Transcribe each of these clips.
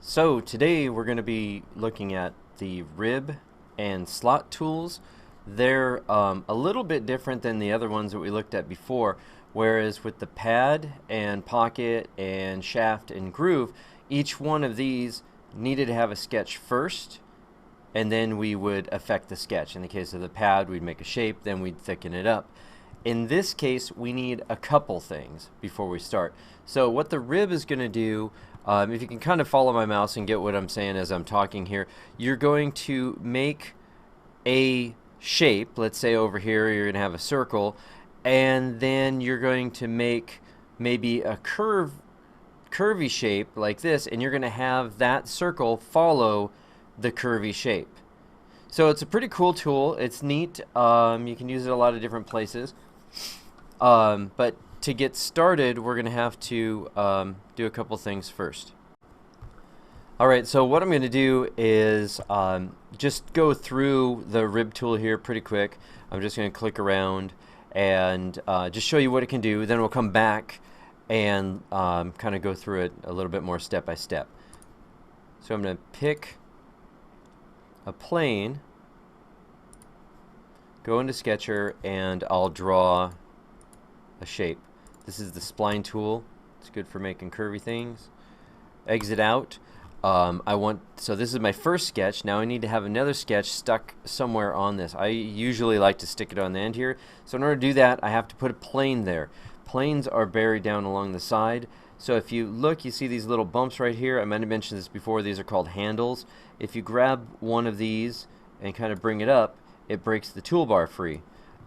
So today we're going to be looking at the rib and slot tools. They're a little bit different than the other ones that we looked at before, whereas with the pad and pocket and shaft and groove, each one of these needed to have a sketch first, and then we would affect the sketch. In the case of the pad, we'd make a shape, then we'd thicken it up. In this case, we need a couple things before we start. So what the rib is going to do, if you can kind of follow my mouse and get what I'm saying as I'm talking here, you're going to make a shape. Let's say over here you're going to have a circle, and then you're going to make maybe a curvy shape like this, and you're going to have that circle follow the curvy shape. So it's a pretty cool tool. It's neat. You can use it a lot of different places. But to get started, we're going to have to do a couple things first. Alright, so what I'm going to do is just go through the rib tool here pretty quick. I'm just going to click around and just show you what it can do. Then we'll come back and kind of go through it a little bit more step by step. So I'm going to pick a plane, go into Sketcher, and I'll draw a shape. This is the spline tool. It's good for making curvy things. Exit out. So this is my first sketch. Now I need to have another sketch stuck somewhere on this. I usually like to stick it on the end here. So in order to do that, I have to put a plane there. Planes are buried down along the side. So if you look, you see these little bumps right here. I might have mentioned this before. These are called handles. If you grab one of these and kind of bring it up, it breaks the toolbar free.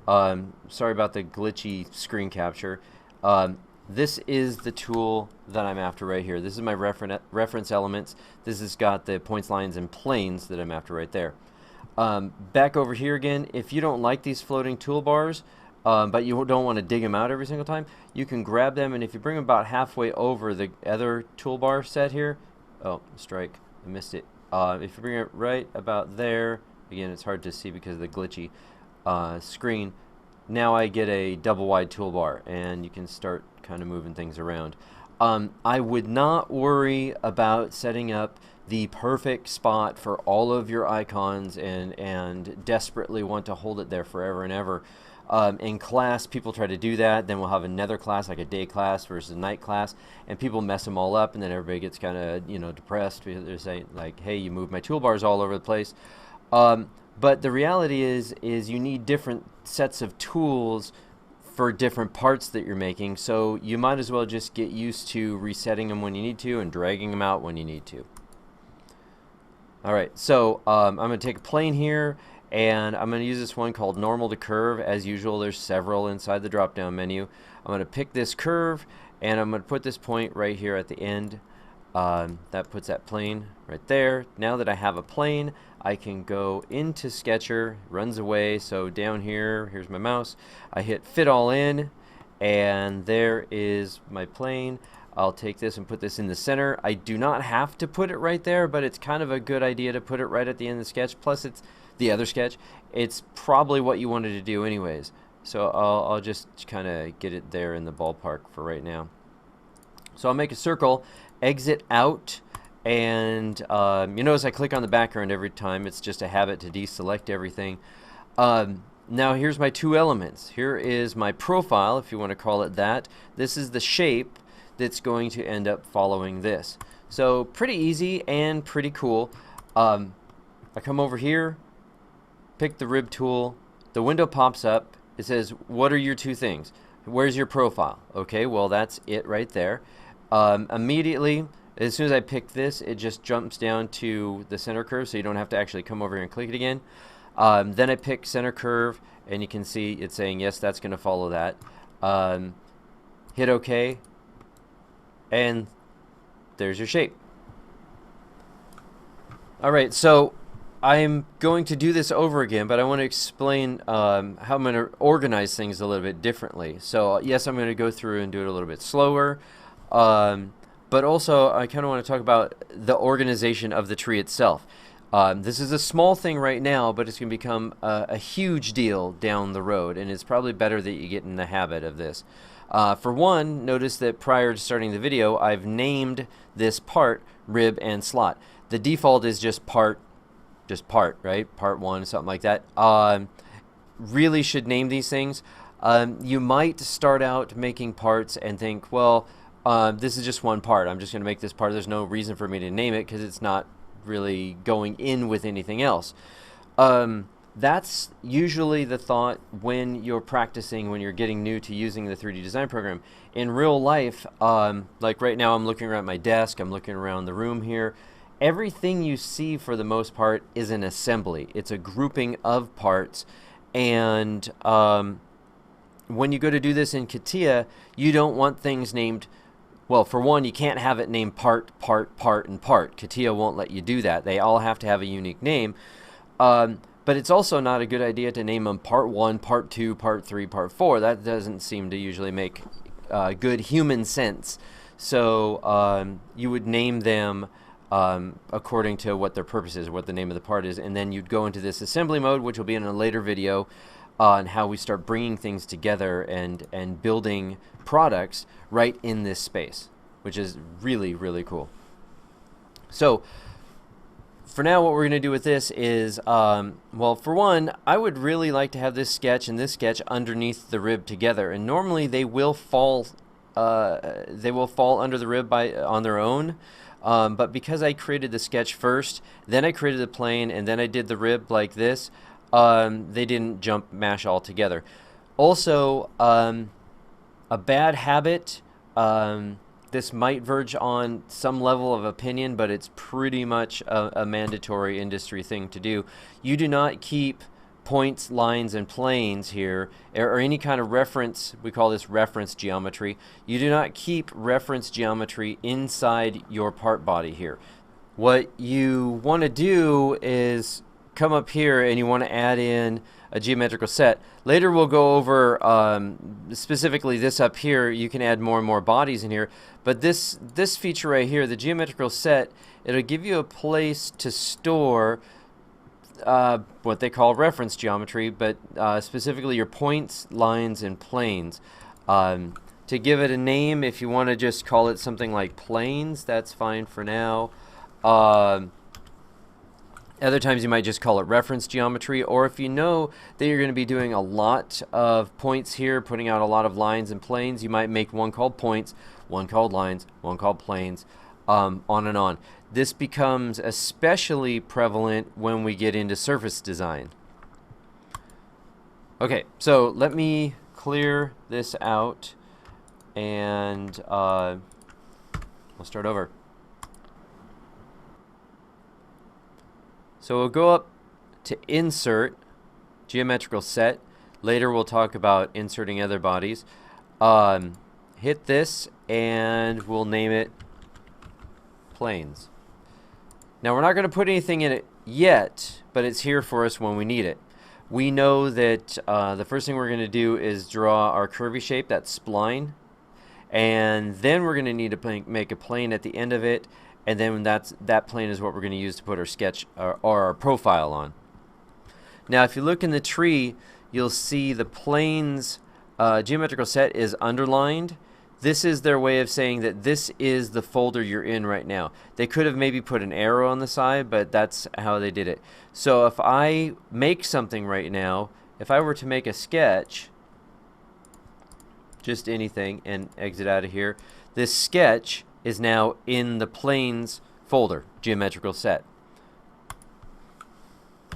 Sorry about the glitchy screen capture. This is the tool that I'm after right here. This is my reference elements. This has got the points, lines, and planes that I'm after right there. Back over here again, if you don't like these floating toolbars, but you don't want to dig them out every single time, you can grab them, and if you bring them about halfway over the other toolbar set here, oh, strike, I missed it. If you bring it right about there, again, it's hard to see because of the glitchy screen, now I get a double wide toolbar, and you can start kind of moving things around. I would not worry about setting up the perfect spot for all of your icons and desperately want to hold it there forever and ever. In class, people try to do that. Then we'll have another class, like a day class versus a night class, and people mess them all up, and then everybody gets kind of depressed because they're saying like, "Hey, you moved my toolbars all over the place." But the reality is you need different sets of tools for different parts that you're making. So you might as well just get used to resetting them when you need to and dragging them out when you need to. All right, so I'm going to take a plane here, and I'm going to use this one called normal to curve. As usual, there's several inside the drop down menu. I'm going to pick this curve, and I'm going to put this point right here at the end. That puts that plane right there. Now that I have a plane, I can go into Sketcher, runs away. So down here, here's my mouse. I hit fit all in, and there is my plane. I'll take this and put this in the center. I do not have to put it right there, but it's kind of a good idea to put it right at the end of the sketch. Plus, it's the other sketch. It's probably what you wanted to do anyways. So I'll just kind of get it there in the ballpark for right now. So I'll make a circle, exit out, and you notice I click on the background every time. It's just a habit to deselect everything. Now here's my two elements. Here is my profile, if you want to call it that. This is the shape that's going to end up following this. So pretty easy and pretty cool. I come over here, pick the rib tool, the window pops up. It says, what are your two things? Where's your profile? Okay, well that's it right there. Immediately, as soon as I pick this, it just jumps down to the center curve, so you don't have to actually come over here and click it again. Then I pick center curve, and you can see it's saying, yes, that's going to follow that. Hit OK, and there's your shape. Alright, so I'm going to do this over again, but I want to explain how I'm going to organize things a little bit differently. So yes, I'm going to go through and do it a little bit slower. But also, I kind of want to talk about the organization of the tree itself. This is a small thing right now, but it's going to become a huge deal down the road, and it's probably better that you get in the habit of this. For one, notice that prior to starting the video, I've named this part rib and slot. The default is just part, right? Part 1, something like that. Really should name these things. You might start out making parts and think, well, this is just one part. I'm just going to make this part. There's no reason for me to name it because it's not really going in with anything else. That's usually the thought when you're practicing, when you're getting new to using the 3D design program. In real life, like right now I'm looking around my desk, I'm looking around the room here. Everything you see for the most part is an assembly. It's a grouping of parts, and when you go to do this in CATIA, you don't want things named, well, for one, you can't have it named part, and part. CATIA won't let you do that. They all have to have a unique name. But it's also not a good idea to name them part 1, part 2, part 3, part 4. That doesn't seem to usually make good human sense. So you would name them according to what their purpose is, what the name of the part is, and then you'd go into this assembly mode, which will be in a later video, on how we start bringing things together and building products right in this space, which is really, really cool. So for now, what we're going to do with this is, well, for one, I would really like to have this sketch and this sketch underneath the rib together, and normally they will fall under the rib on their own. But because I created the sketch first, then I created the plane, and then I did the rib like this, they didn't mash all together. Also, a bad habit, this might verge on some level of opinion, but it's pretty much a mandatory industry thing to do. You do not keep points, lines, and planes here, or any kind of reference. We call this reference geometry. You do not keep reference geometry inside your part body here. What you want to do is come up here and you want to add in a geometrical set. Later we'll go over specifically this up here. You can add more and more bodies in here, but this feature right here, the geometrical set, it'll give you a place to store what they call reference geometry, but specifically your points, lines, and planes. To give it a name, if you want to just call it something like planes, that's fine for now. Other times you might just call it reference geometry, or if you know that you're going to be doing a lot of points here, putting out a lot of lines and planes, you might make one called points, one called lines, one called planes, on and on. This becomes especially prevalent when we get into surface design. Okay, so let me clear this out, and we'll start over. So we'll go up to Insert, Geometrical Set. Later we'll talk about inserting other bodies. Hit this, and we'll name it Planes. Now we're not going to put anything in it yet, but it's here for us when we need it. We know that the first thing we're going to do is draw our curvy shape, that spline, and then we're going to need to make a plane at the end of it, and then that plane is what we're going to use to put our sketch or our profile on. Now if you look in the tree, you'll see the planes geometrical set is underlined. This is their way of saying that this is the folder you're in right now. They could have maybe put an arrow on the side, but that's how they did it. So if I make something right now, if I were to make a sketch, just anything, and exit out of here, this sketch is now in the planes folder, geometrical set.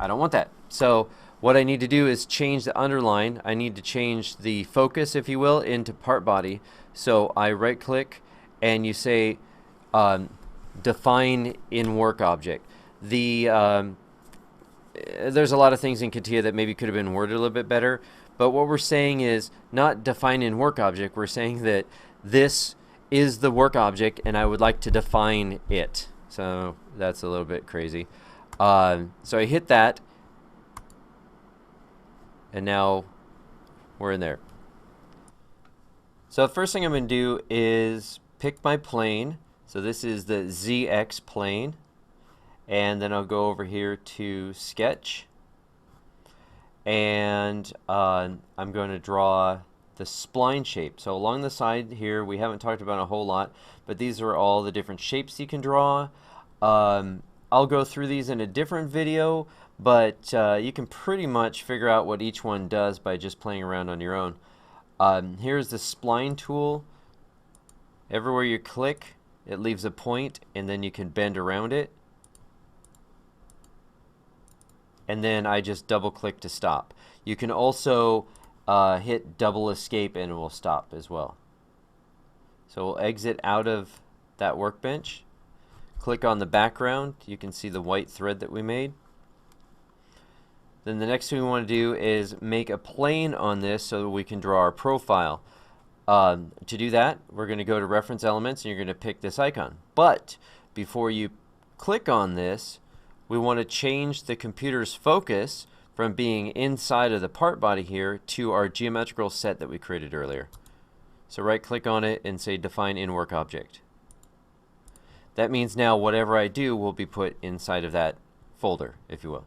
I don't want that. So what I need to do is change the underline. I need to change the focus, if you will, into part body. So I right click and you say define in work object. There's a lot of things in CATIA that maybe could have been worded a little bit better, but what we're saying is not define in work object. We're saying that this is the work object and I would like to define it. So that's a little bit crazy. So I hit that, and now we're in there. So the first thing I'm going to do is pick my plane. So this is the ZX plane, and then I'll go over here to sketch, and I'm going to draw the spline shape. So along the side here, we haven't talked about a whole lot, but these are all the different shapes you can draw. I'll go through these in a different video, but you can pretty much figure out what each one does by just playing around on your own. Here's the spline tool. Everywhere you click, it leaves a point, and then you can bend around it. And then I just double click to stop. You can also hit double escape and it will stop as well. So we'll exit out of that workbench. Click on the background. You can see the white thread that we made. Then the next thing we want to do is make a plane on this so that we can draw our profile. To do that, we're going to go to Reference Elements and you're going to pick this icon. But before you click on this, we want to change the computer's focus from being inside of the part body here to our geometrical set that we created earlier. So right click on it and say Define in Work Object. That means now whatever I do will be put inside of that folder, if you will.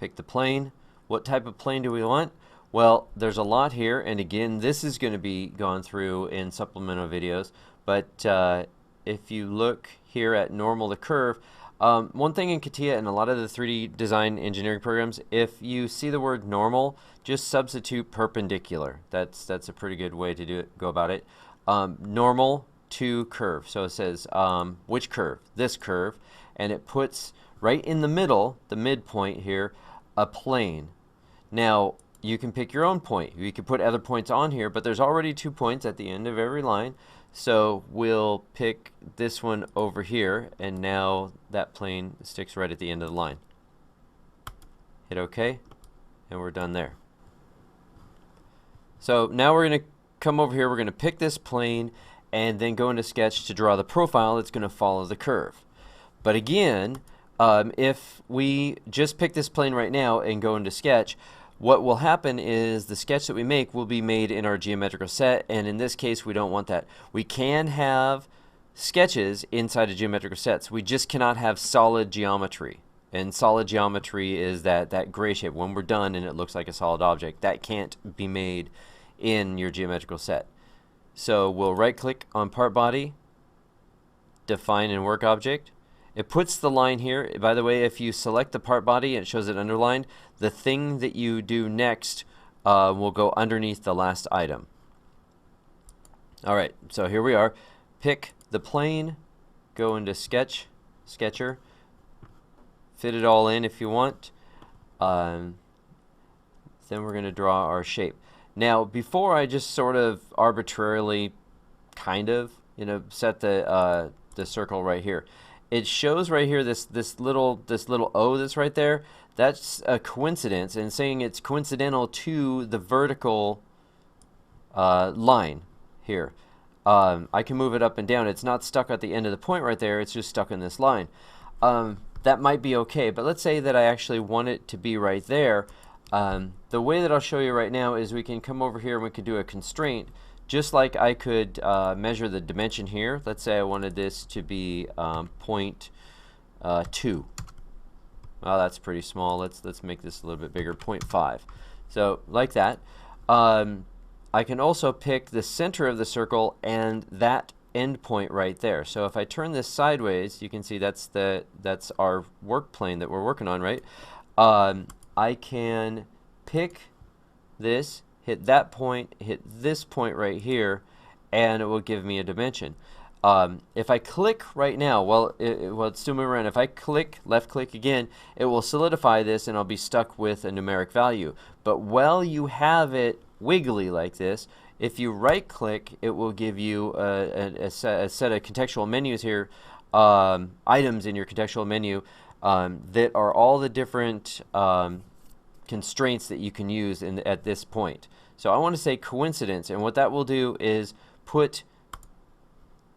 Pick the plane. What type of plane do we want? Well, there's a lot here, and again, this is going to be gone through in supplemental videos, but if you look here at normal to curve, one thing in CATIA and a lot of the 3D design engineering programs, if you see the word normal, just substitute perpendicular. That's a pretty good way to go about it. Normal to curve. So it says which curve? This curve, and it puts right in the middle, the midpoint here, a plane. Now you can pick your own point. You can put other points on here, but there's already 2 points at the end of every line. So we'll pick this one over here, and now that plane sticks right at the end of the line. Hit OK, and we're done there. So now we're going to come over here, we're going to pick this plane, and then go into Sketch to draw the profile that's going to follow the curve. But again, if we just pick this plane right now and go into Sketch, what will happen is the sketch that we make will be made in our geometrical set, and in this case we don't want that. We can have sketches inside of geometrical sets. We just cannot have solid geometry. And solid geometry is that gray shape. When we're done and it looks like a solid object, that can't be made in your geometrical set. So we'll right click on part body, define in work object. It puts the line here. By the way, if you select the part body and it shows it underlined, the thing that you do next will go underneath the last item. Alright, so here we are. Pick the plane, go into Sketcher, fit it all in if you want. Then we're going to draw our shape. Now, before I just sort of arbitrarily set the circle right here. It shows right here this little O that's right there. That's a coincidence, and saying it's coincidental to the vertical line here. I can move it up and down. It's not stuck at the end of the point right there. It's just stuck in this line. That might be okay, but let's say that I actually want it to be right there. The way that I'll show you right now is we can come over here and we can do a constraint. Just like I could measure the dimension here. Let's say I wanted this to be 0.2. Well, that's pretty small. Let's make this a little bit bigger, 0.5. So like that. I can also pick the center of the circle and that end point right there. So if I turn this sideways, you can see that's our work plane that we're working on, right? I can pick this, hit that point, hit this point right here, and it will give me a dimension. If I click right now, while it's still moving around, if I click, left click again, it will solidify this and I'll be stuck with a numeric value. But while you have it wiggly like this, if you right click, it will give you a set of contextual menus here, items in your contextual menu that are all the different constraints that you can use at this point. So I want to say coincidence, and what that will do is put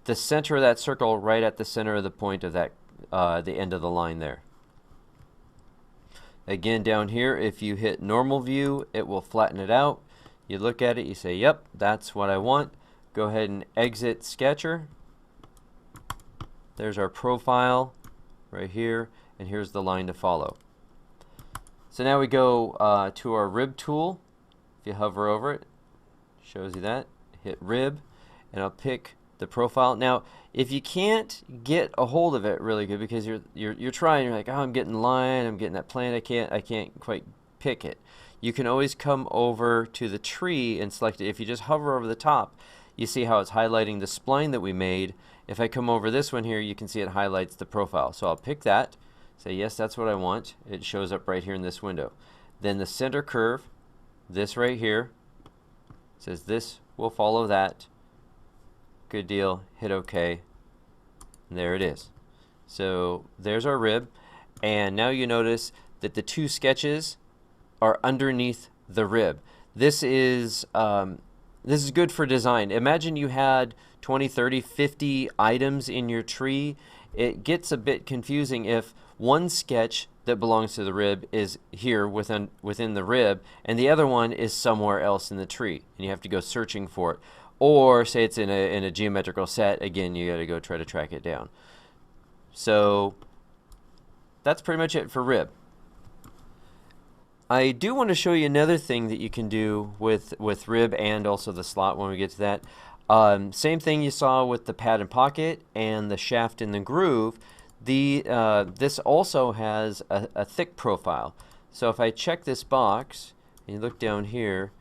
the center of that circle right at the center of the point of that the end of the line there. Again, down here, if you hit normal view, it will flatten it out. You look at it, you say, yep, that's what I want. Go ahead and exit Sketcher. There's our profile right here, and here's the line to follow. So now we go to our rib tool. you hover over it, shows you that. Hit rib, and I'll pick the profile. Now, if you can't get a hold of it really good because you're trying, you're like, oh, I'm getting line, I'm getting that plant, I can't quite pick it. You can always come over to the tree and select it. If you just hover over the top, you see how it's highlighting the spline that we made. If I come over this one here, you can see it highlights the profile. So I'll pick that, say yes, that's what I want. It shows up right here in this window. Then the center curve, this right here, says this will follow that. Good deal. Hit OK. And there it is. So there's our rib. And now you notice that the two sketches are underneath the rib. This is good for design. Imagine you had 20, 30, 50 items in your tree. It gets a bit confusing if one sketch that belongs to the rib is here within the rib, and the other one is somewhere else in the tree, and you have to go searching for it. Or say it's in a geometrical set, again, you got to go try to track it down. So that's pretty much it for rib. I do want to show you another thing that you can do with rib and also the slot when we get to that. Same thing you saw with the pad and pocket and the shaft in the groove. This also has a thick profile. So if I check this box and you look down here,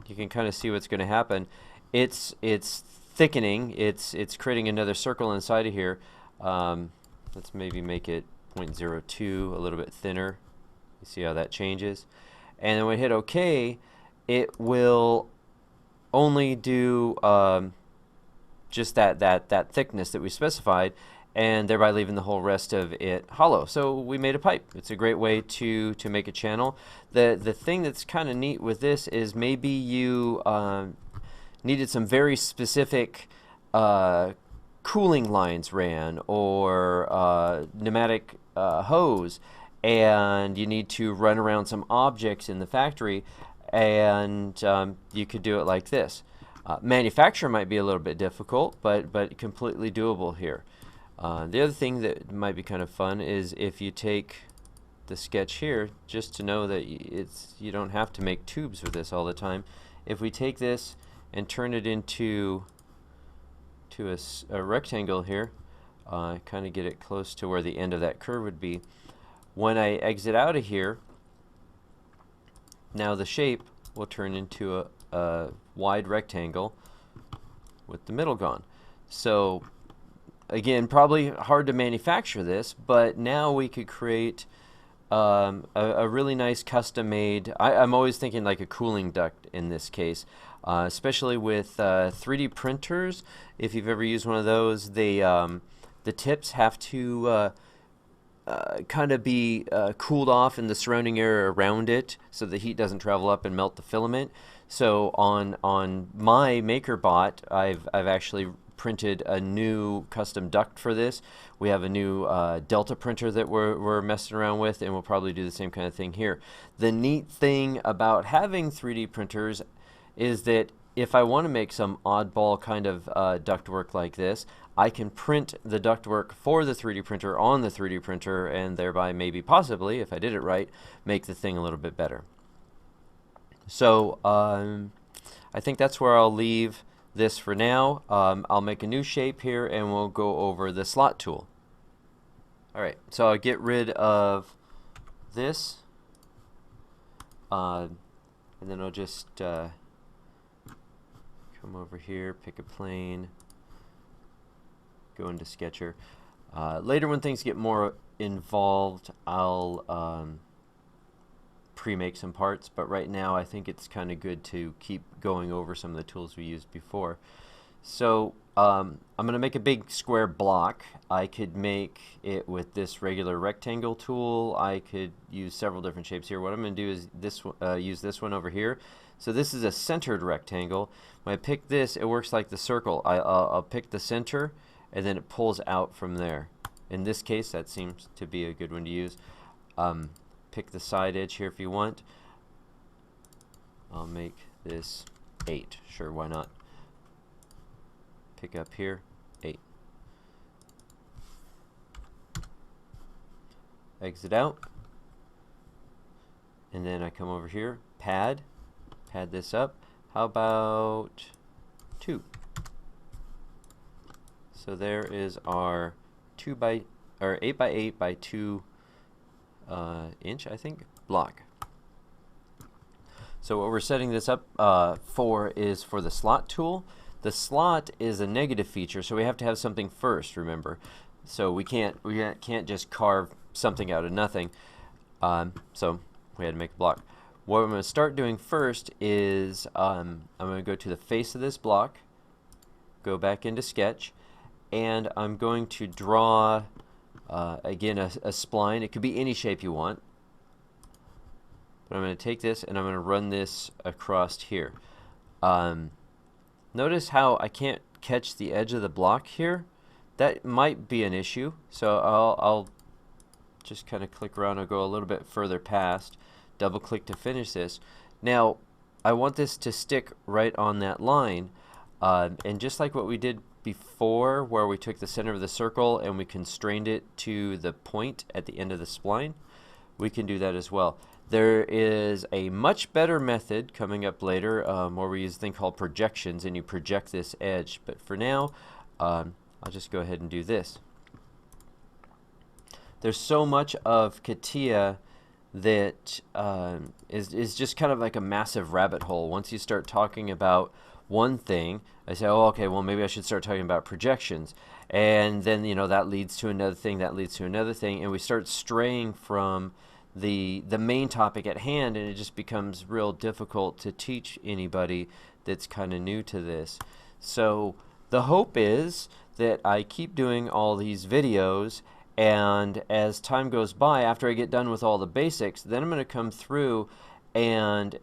you can kind of see what's going to happen. It's thickening. It's creating another circle inside of here. Let's maybe make it 0.02, a little bit thinner. You see how that changes? And then when we hit OK, it will only do just that thickness that we specified, and thereby leaving the whole rest of it hollow. So we made a pipe. It's a great way to make a channel. The thing that's kind of neat with this is maybe you needed some very specific cooling lines ran, or pneumatic hose, and you need to run around some objects in the factory, and you could do it like this. Manufacture might be a little bit difficult, but completely doable here. The other thing that might be kind of fun is if you take the sketch here, just to know that you don't have to make tubes with this all the time. If we take this and turn it into a rectangle here, kind of get it close to where the end of that curve would be. When I exit out of here, now the shape will turn into a wide rectangle with the middle gone. So again, probably hard to manufacture this, but now we could create a really nice custom-made, I'm always thinking like a cooling duct in this case, especially with 3D printers. If you've ever used one of those, the tips have to kind of be cooled off in the surrounding area around it so the heat doesn't travel up and melt the filament. So on my MakerBot, I've actually printed a new custom duct for this. We have a new Delta printer that we're messing around with, and we'll probably do the same kind of thing here. The neat thing about having 3D printers is that if I want to make some oddball kind of ductwork like this, I can print the ductwork for the 3D printer on the 3D printer, and thereby maybe possibly, if I did it right, make the thing a little bit better. So I think that's where I'll leave this for now. I'll make a new shape here, and we'll go over the slot tool. Alright, so I'll get rid of this, and then I'll just come over here, pick a plane, go into Sketcher. Later when things get more involved, I'll pre-make some parts, but right now I think it's kind of good to keep going over some of the tools we used before. So I'm going to make a big square block. I could make it with this regular rectangle tool. I could use several different shapes here. What I'm going to do is use this one over here. So this is a centered rectangle. When I pick this, it works like the circle. I'll pick the center, and then it pulls out from there. In this case, that seems to be a good one to use. Pick the side edge here if you want. I'll make this 8. Sure, why not? Pick up here, 8. Exit out. And then I come over here, pad this up. How about 2? So there is our 8 by 8 by 2 inch, I think, block. So what we're setting this up for is for the slot tool. The slot is a negative feature, so we have to have something first, remember. So we can't just carve something out of nothing. So we had to make a block. What I'm going to start doing first is I'm going to go to the face of this block, go back into Sketch, and I'm going to draw again a spline. It could be any shape you want. But I'm going to take this and I'm going to run this across here. Notice how I can't catch the edge of the block here. That might be an issue. So I'll just kind of click around and go a little bit further past. Double click to finish this. Now I want this to stick right on that line. And just like what we did before, where we took the center of the circle and we constrained it to the point at the end of the spline, we can do that as well. There is a much better method coming up later where we use a thing called projections, and you project this edge. But for now, I'll just go ahead and do this. There's so much of CATIA that is just kind of like a massive rabbit hole. Once you start talking about one thing, I say, oh, okay, well, maybe I should start talking about projections. And then, you know, that leads to another thing, that leads to another thing, and we start straying from the main topic at hand, and it just becomes real difficult to teach anybody that's kind of new to this. So the hope is that I keep doing all these videos, and as time goes by, after I get done with all the basics, then I'm going to come through and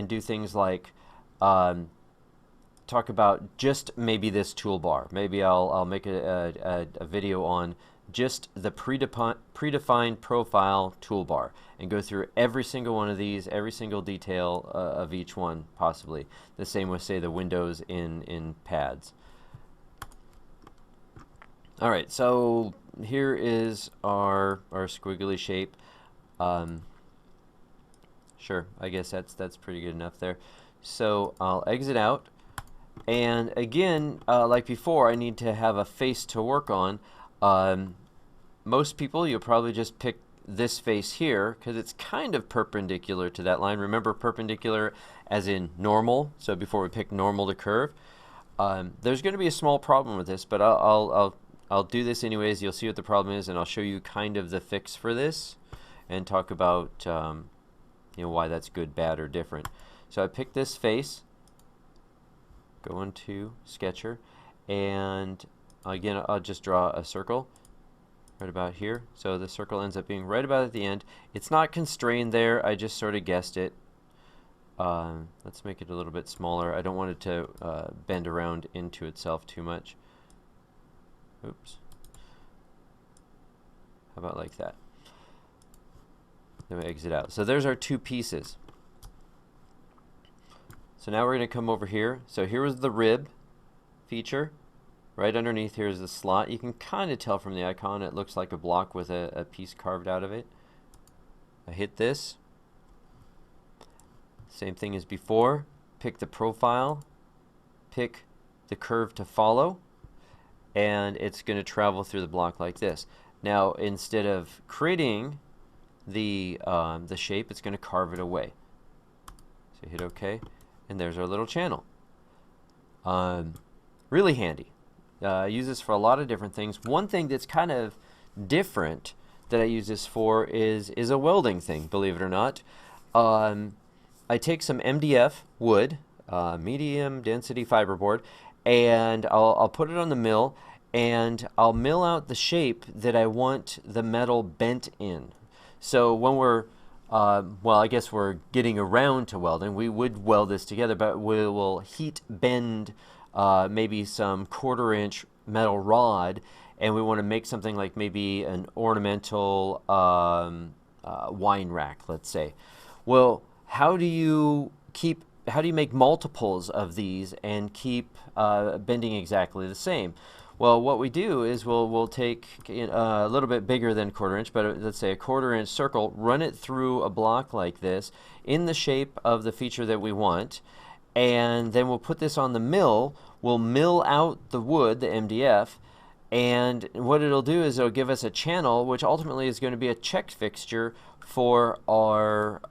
do things like talk about just maybe this toolbar. Maybe I'll make a video on just the predefined profile toolbar and go through every single one of these, every single detail of each one, possibly. The same with, say, the windows in pads. Alright, so here is our squiggly shape. Sure, I guess that's pretty good enough there. So I'll exit out, and again, like before, I need to have a face to work on. Most people, you'll probably just pick this face here because it's kind of perpendicular to that line. Remember, perpendicular as in normal, so before we pick normal to curve. There's going to be a small problem with this, but I'll do this anyways. You'll see what the problem is, and I'll show you kind of the fix for this and talk about you know, why that's good, bad, or different. So I pick this face, go into Sketcher, and again, I'll just draw a circle right about here. So the circle ends up being right about at the end. It's not constrained there. I just sort of guessed it. Let's make it a little bit smaller. I don't want it to bend around into itself too much. Oops. How about like that? Then we exit out. So there's our two pieces. So now we're going to come over here. So here was the rib feature. Right underneath here is the slot. You can kind of tell from the icon it looks like a block with a piece carved out of it. I hit this. Same thing as before. Pick the profile. Pick the curve to follow. And it's going to travel through the block like this. Now, instead of creating the shape, it's going to carve it away. So hit OK, and there's our little channel. Really handy. I use this for a lot of different things. One thing that's kind of different that I use this for is a welding thing, believe it or not. I take some MDF wood, medium density fiberboard, and I'll put it on the mill, and I'll mill out the shape that I want the metal bent in. So when we're, well, I guess we're getting around to welding, we would weld this together, but we will heat bend maybe some 1/4 inch metal rod, and we want to make something like maybe an ornamental wine rack, let's say. Well, how do you make multiples of these and keep bending exactly the same? Well, what we do is we'll take a little bit bigger than 1/4 inch, but let's say a 1/4 inch circle, run it through a block like this in the shape of the feature that we want, and then we'll put this on the mill. We'll mill out the wood, the MDF, and what it'll do is it'll give us a channel, which ultimately is going to be a check fixture for our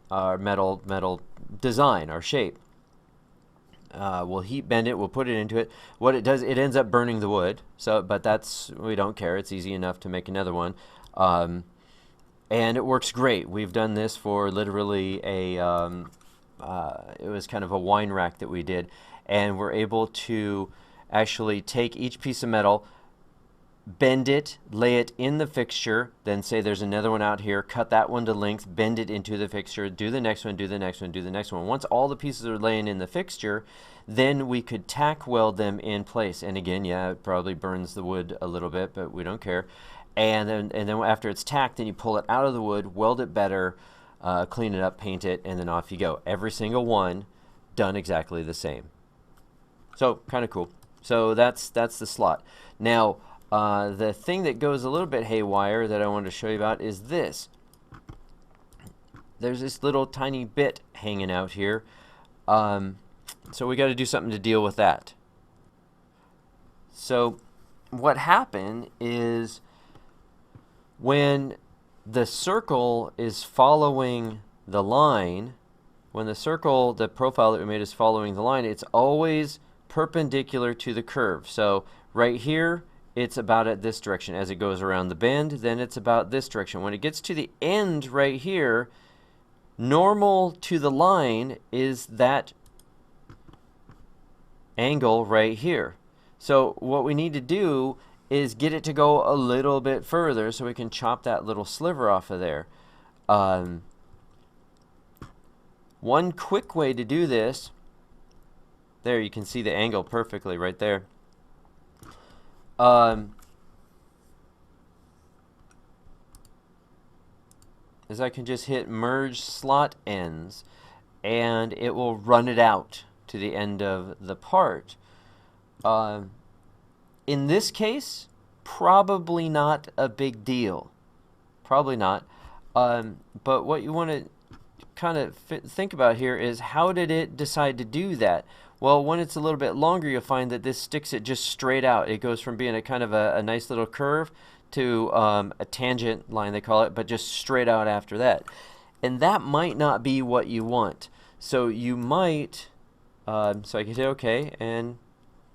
metal design, our shape. We'll heat bend it, we'll put it into it. What it does, it ends up burning the wood. But we don't care. It's easy enough to make another one. And it works great. We've done this for literally it was kind of a wine rack that we did. And we're able to actually take each piece of metal, bend it, lay it in the fixture, then say there's another one out here, cut that one to length, bend it into the fixture, do the next one, do the next one, do the next one. Once all the pieces are laying in the fixture, then we could tack weld them in place. And again, yeah, it probably burns the wood a little bit, but we don't care. And then after it's tacked, then you pull it out of the wood, weld it better, clean it up, paint it, and then off you go. Every single one done exactly the same. So kind of cool. So that's the slot. Now, the thing that goes a little bit haywire that I wanted to show you about is this. There's this little tiny bit hanging out here. So we got to do something to deal with that. So what happened is when the circle is following the line, when the profile that we made is following the line, it's always perpendicular to the curve. So right here, it's about at this direction. As it goes around the bend, then it's about this direction. When it gets to the end right here, normal to the line is that angle right here. So what we need to do is get it to go a little bit further so we can chop that little sliver off of there. One quick way to do this, there you can see the angle perfectly right there. Is I can just hit merge slot ends and it will run it out to the end of the part. In this case, probably not a big deal. Probably not. But what you want to kind of think about here is, how did it decide to do that? Well, when it's a little bit longer, you'll find that this sticks it just straight out. It goes from being a kind of a nice little curve to a tangent line, they call it, but just straight out after that. And that might not be what you want. So you might, so I can say OK, and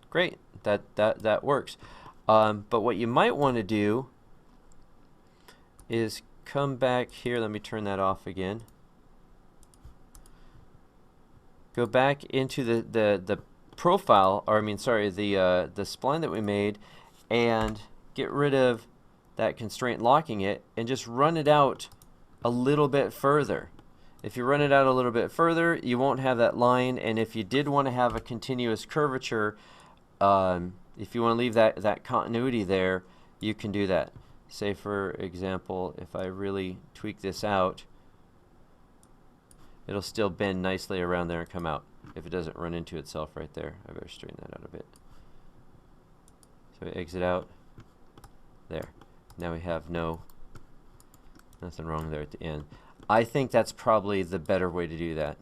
great, that works. But what you might want to do is come back here. Let me turn that off again. Go back into the profile, or I mean, sorry, the spline that we made, and get rid of that constraint locking it, and just run it out a little bit further. If you run it out a little bit further, you won't have that line, and if you did want to have a continuous curvature, if you want to leave that continuity there, you can do that. Say, for example, if I really tweak this out, it'll still bend nicely around there and come out if it doesn't run into itself right there. I better straighten that out a bit. So we exit out. There. Now we have nothing wrong there at the end. I think that's probably the better way to do that.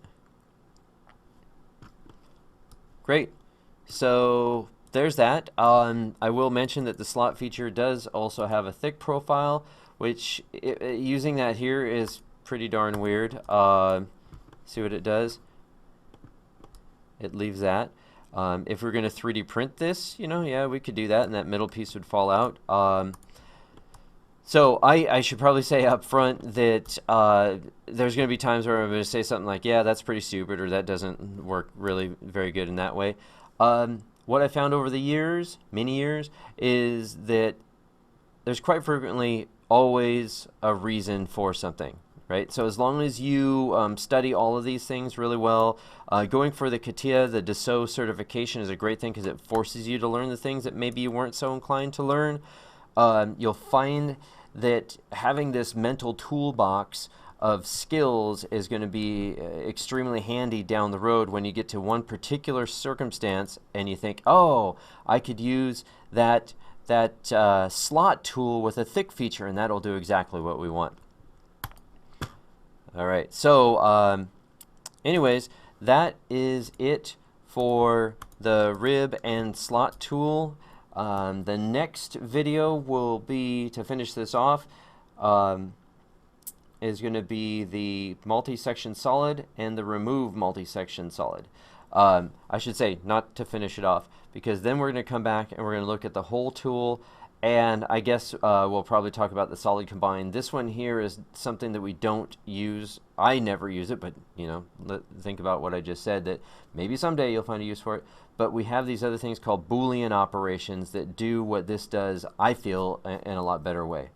Great. So there's that. I will mention that the slot feature does also have a thick profile, which using that here is pretty darn weird. See what it does? It leaves that. If we're going to 3D print this, yeah, we could do that, and that middle piece would fall out. So I should probably say up front that there's going to be times where I'm going to say something like, yeah, that's pretty stupid, or that doesn't work really very good in that way. What I found over the years, many years, is that there's quite frequently always a reason for something. Right? So as long as you study all of these things really well, going for the CATIA, the Dassault certification, is a great thing because it forces you to learn the things that maybe you weren't so inclined to learn. You'll find that having this mental toolbox of skills is going to be extremely handy down the road when you get to one particular circumstance and you think, oh, I could use that slot tool with a thick feature, and that'll do exactly what we want. All right, so anyways, that is it for the rib and slot tool. The next video will be, to finish this off, is going to be the multi-section solid and the remove multi-section solid. I should say, not to finish it off, because then we're going to come back and we're going to look at the whole tool, and I guess we'll probably talk about the solid combine. This one here is something that we don't use. I never use it, but you know, think about what I just said, that maybe someday you'll find a use for it. But we have these other things called Boolean operations that do what this does, I feel, in a lot better way.